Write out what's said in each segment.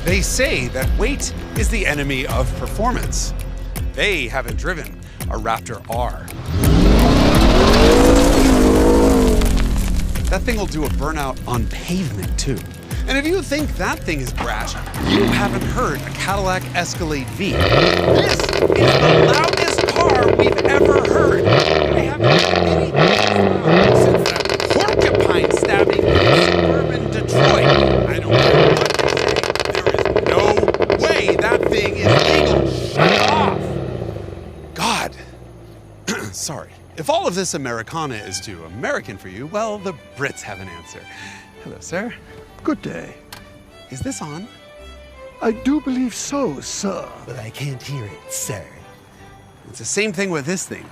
They say that weight is the enemy of performance. They haven't driven a Raptor R. That thing will do a burnout on pavement, too. And if you think that thing is brash, you haven't heard a Cadillac Escalade V. This is the loudest car we've ever heard. We haven't heard anything since that porcupine stabbing in suburban Detroit. I don't care what you say, there is no way that thing is legal. Shut it off. God. Sorry. If all of this Americana is too American for you, well, the Brits have an answer. Hello, sir. Good day. Is this on? I do believe so, sir. But I can't hear it, sir. It's the same thing with this thing.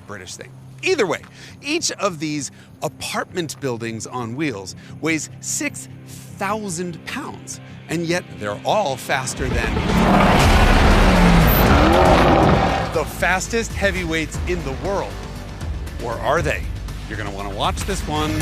British thing. Either way, each of these apartment buildings on wheels weighs 6,000 pounds, and yet they're all faster than the fastest heavyweights in the world. Or are they? You're gonna wanna watch this one.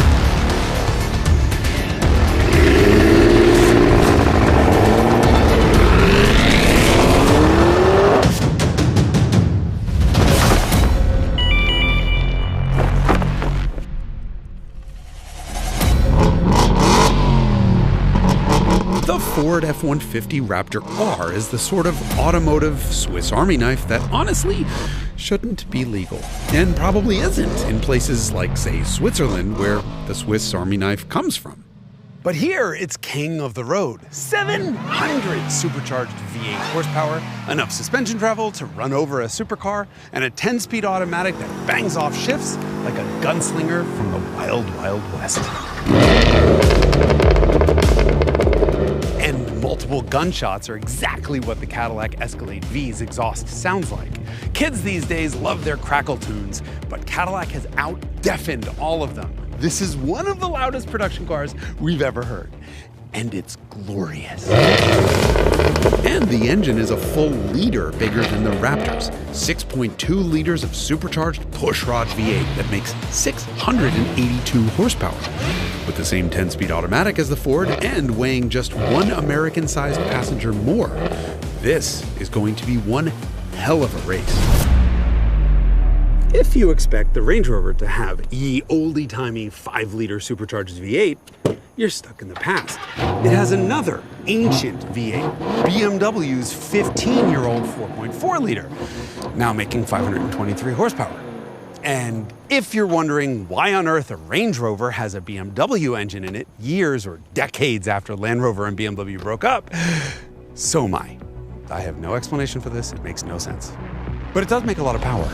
The Ford F-150 Raptor R is the sort of automotive Swiss Army knife that honestly shouldn't be legal, and probably isn't in places like, say, Switzerland, where the Swiss Army knife comes from. But here, it's king of the road. 700 supercharged V8 horsepower, enough suspension travel to run over a supercar, and a 10-speed automatic that bangs off shifts like a gunslinger from the wild, wild west. And multiple gunshots are exactly what the Cadillac Escalade V's exhaust sounds like. Kids these days love their crackle tunes, but Cadillac has out-deafened all of them. This is one of the loudest production cars we've ever heard, and it's glorious. And the engine is a full liter bigger than the Raptor's, 6.2 liters of supercharged pushrod V8 that makes 682 horsepower. With the same 10-speed automatic as the Ford and weighing just one American-sized passenger more, this is going to be one hell of a race. If you expect the Range Rover to have ye oldie-timey 5-liter supercharged V8, you're stuck in the past. It has another ancient V8, BMW's 15-year-old 4.4-liter, now making 523 horsepower. And if you're wondering why on earth a Range Rover has a BMW engine in it years or decades after Land Rover and BMW broke up, so am I. I have no explanation for this, it makes no sense. But it does make a lot of power.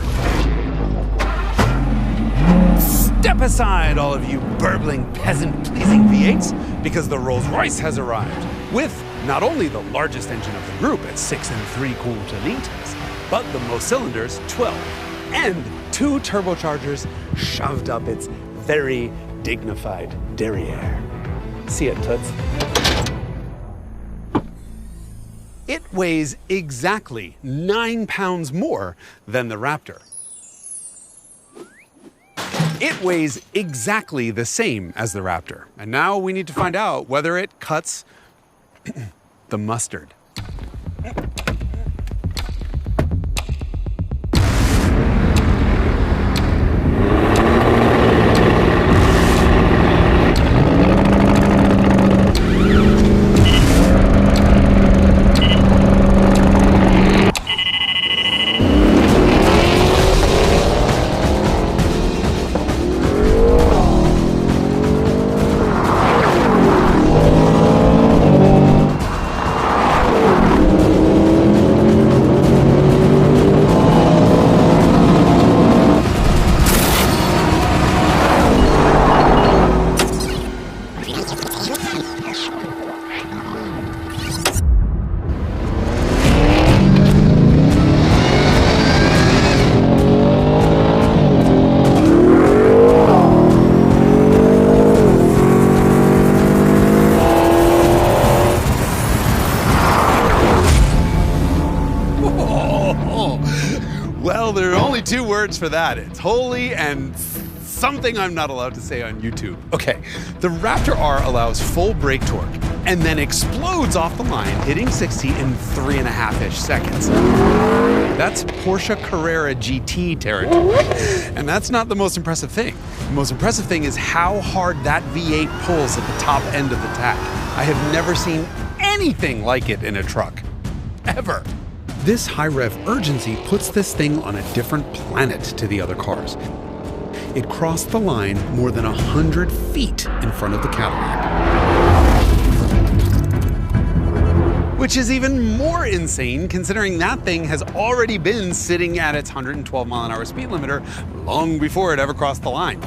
Step aside, all of you burbling, peasant-pleasing V8s, because the Rolls-Royce has arrived, with not only the largest engine of the group at 6 3/4 liters, but the most cylinders, 12, and 2 turbochargers shoved up its very dignified derriere. See it, Toots? It weighs exactly 9 pounds more than the Raptor. It weighs exactly the same as the Raptor. And now we need to find out whether it cuts the mustard. Well, there are only 2 words for that. It's holy and something I'm not allowed to say on YouTube. Okay, the Raptor R allows full brake torque, and then explodes off the line, hitting 60 in 3.5-ish seconds. That's Porsche Carrera GT territory. And that's not the most impressive thing. The most impressive thing is how hard that V8 pulls at the top end of the tach. I have never seen anything like it in a truck. Ever. This high rev urgency puts this thing on a different planet to the other cars. It crossed the line more than 100 feet in front of the Cadillac. Which is even more insane considering that thing has already been sitting at its 112-mile-an-hour speed limiter long before it ever crossed the line.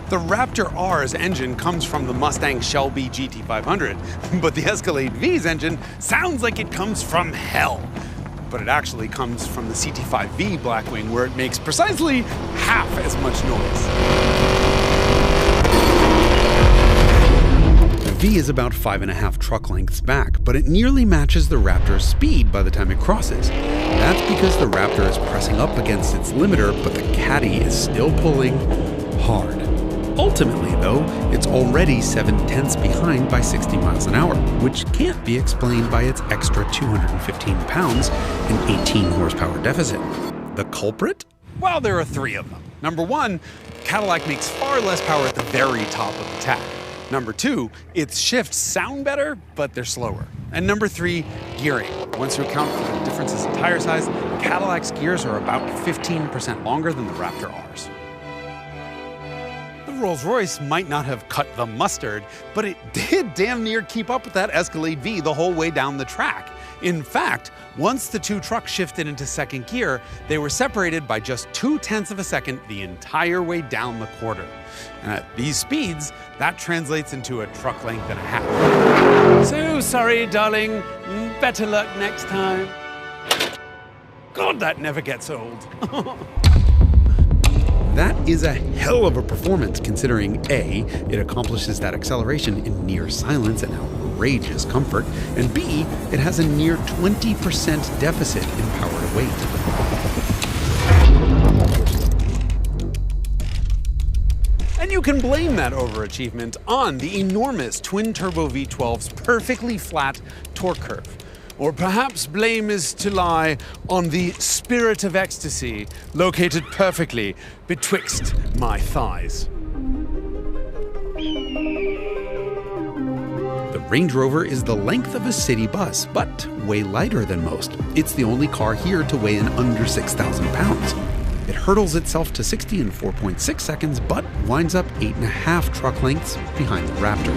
The Raptor R's engine comes from the Mustang Shelby GT500, but the Escalade V's engine sounds like it comes from hell. But it actually comes from the CT5V Blackwing, where it makes precisely half as much noise. The V is about 5.5 truck lengths back, but it nearly matches the Raptor's speed by the time it crosses. That's because the Raptor is pressing up against its limiter, but the Caddy is still pulling hard. Ultimately, though, it's already 7/10 behind by 60 miles an hour, which can't be explained by its extra 215 pounds and 18 horsepower deficit. The culprit? Well, there are three of them. Number one, Cadillac makes far less power at the very top of the tach. Number two, its shifts sound better, but they're slower. And number three, gearing. Once you account for the differences in tire size, Cadillac's gears are about 15% longer than the Raptor R's. Rolls-Royce might not have cut the mustard, but it did damn near keep up with that Escalade V the whole way down the track. In fact, once the two trucks shifted into second gear, they were separated by just 0.2 of a second the entire way down the quarter. And at these speeds, that translates into a truck length and a half. So sorry, darling. Better luck next time. God, that never gets old. That is a hell of a performance considering A, it accomplishes that acceleration in near silence and outrageous comfort, and B, it has a near 20% deficit in power to weight. And you can blame that overachievement on the enormous twin-turbo V12's perfectly flat torque curve. Or perhaps blame is to lie on the spirit of ecstasy located perfectly betwixt my thighs. The Range Rover is the length of a city bus, but way lighter than most. It's the only car here to weigh in under 6,000 pounds. It hurdles itself to 60 in 4.6 seconds, but winds up 8.5 truck lengths behind the Raptor.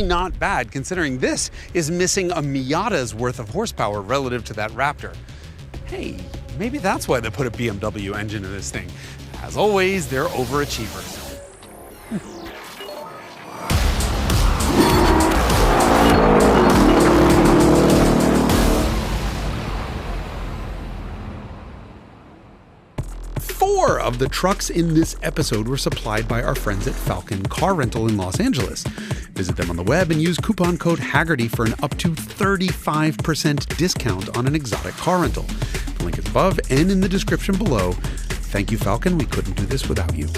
Not bad, considering this is missing a Miata's worth of horsepower relative to that Raptor. Hey, maybe that's why they put a BMW engine in this thing. As always, they're overachievers. 4 of the trucks in this episode were supplied by our friends at Falcon Car Rental in Los Angeles. Visit them on the web and use coupon code Haggerty for an up to 35% discount on an exotic car rental. The link is above and in the description below. Thank you, Falcon. We couldn't do this without you.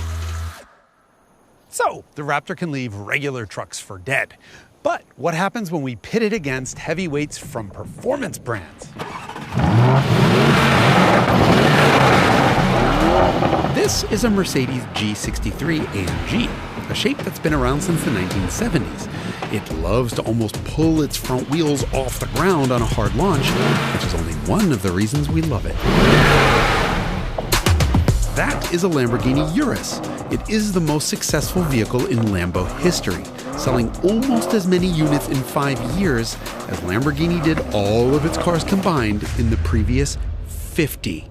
So, the Raptor can leave regular trucks for dead. But what happens when we pit it against heavyweights from performance brands? This is a Mercedes G63 AMG, a shape that's been around since the 1970s. It loves to almost pull its front wheels off the ground on a hard launch, which is only one of the reasons we love it. That is a Lamborghini Urus. It is the most successful vehicle in Lambo history, selling almost as many units in 5 years as Lamborghini did all of its cars combined in the previous 50.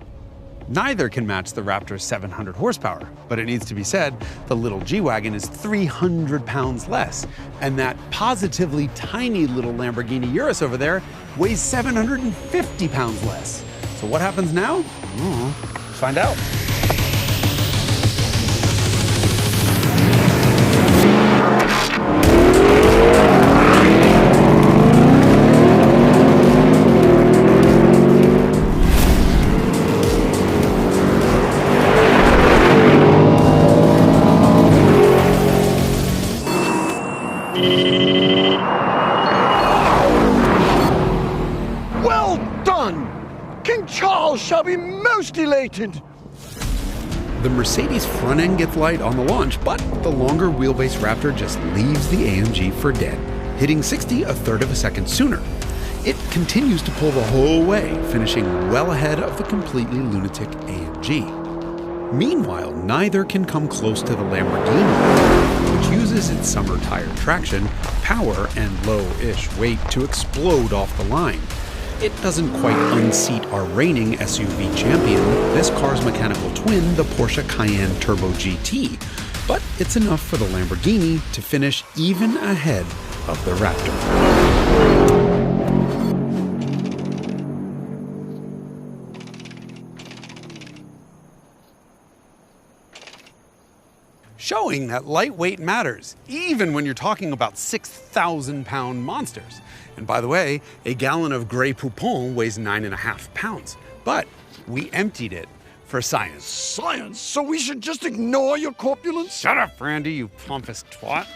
Neither can match the Raptor's 700 horsepower, but it needs to be said, the little G-Wagon is 300 pounds less, and that positively tiny little Lamborghini Urus over there weighs 750 pounds less. So what happens now? Find out. Humiliated! The Mercedes front end gets light on the launch, but the longer wheelbase Raptor just leaves the AMG for dead, hitting 60 a third of a second sooner. It continues to pull the whole way, finishing well ahead of the completely lunatic AMG. Meanwhile, neither can come close to the Lamborghini, which uses its summer tire traction, power, and low-ish weight to explode off the line. It doesn't quite unseat our reigning SUV champion, this car's mechanical twin, the Porsche Cayenne Turbo GT, but it's enough for the Lamborghini to finish even ahead of the Raptor. Showing that lightweight matters, even when you're talking about 6,000-pound monsters. And by the way, a gallon of Grey Poupon weighs 9.5 pounds. But we emptied it for science. Science? So we should just ignore your corpulence? Shut up, Randy, you pompous twat.